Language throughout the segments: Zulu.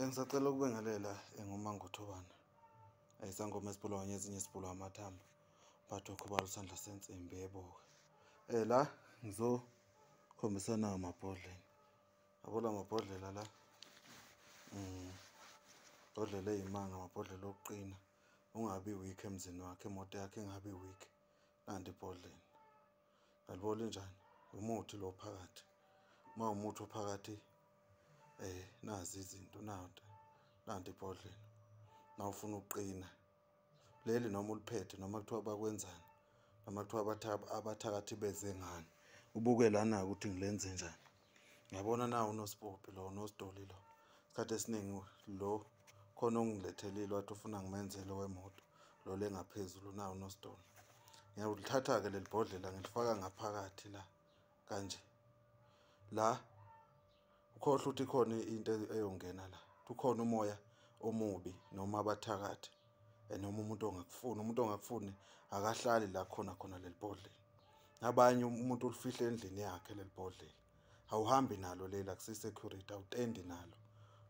Ngisacela ukubengelela nguMangothobane. Isangoma esibhulwa kanye ezinye esibhulwa amathambo. Phatho khubala isandla sensimbi yebo. La ngizokhombisana amabhodlela. Yabona amabhodlela la. Ibhodlela eyimanga, amabhodlela okuqina. Ungabi weak emzini wakhe, imoto yakhe ingabi weak. Nanti ibhodlela. Ngalibona linjani? Umuthi lo phakathi. Uma umuthi ophakathi nazi izinto nanti ibhodlela. Na ufuna ukuqina. Leli noma uliphethe noma kuthiwa bakwenzani. Noma kuthiwa abathakathi beze ngani. Ubuke lana ukuthi ngilenze njani. Ngiyabona na unosipophi lo unosidoli lo. Isikhathi esiningi lo khona ongilethele wathi ufuna ngimenzele wemoto. Lo lengaphezulu na unosidoli. Ngiyawulithatha ke leli bhodlela ngilifaka ngaphakathi la kanje. La ukhohle ukuthi khona into eyongena la. Ukhona umoya omubi noma abathakathi noma umuntu ongakufuni akahlali la khona leli bhodlela. Abanye umuntu ulifihle endlini yakhe leli bhodlela. Awuhambi nalo leli akusi security awutendi nalo.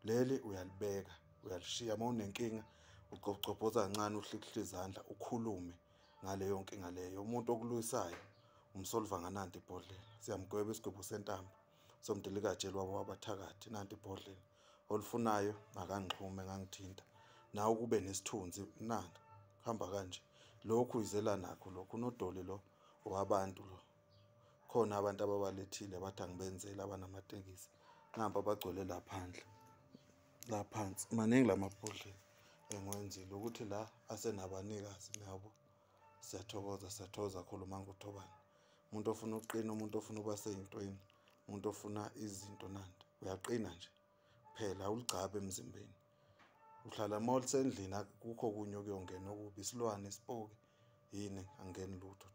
Leli uyalibeka, uyalishiya uma unenkinga ucobcoboza kancane uhlikihla izandla ukhulume ngaleyo nkinga leyo. Umuntu okuluyisayo umsolva ngananti ibhodlela. Siyamgweba isigwebo sentambo. Somdilikaji wabo abathakathi nanti ibhodlela. Olufunayo akangixhume ngangithinta. Nawe kube nesithunzi nani hamba kanje. Lokhu uyizela nakho lokhu unodoli lo wabantu lo. Khona abantu ababalethile bathi angibenzele abanamatekisi. Nampa bagcwele la phandle. La phansi maningi lamabhodlela engiwenzile ukuthi la asenabanikazi nabo. Siyathokoza kakhulu uMangothobane. Umuntu ofuna ukuqina, umuntu ofuna ukuba seyintweni, umuntu ofuna izinto nanti. Uyaqina nje. Phela awuligcabe emzimbeni. Uhlala mall sendlini akukho kunye okuyongena okubi isilwane isipoki yini angeni lutho.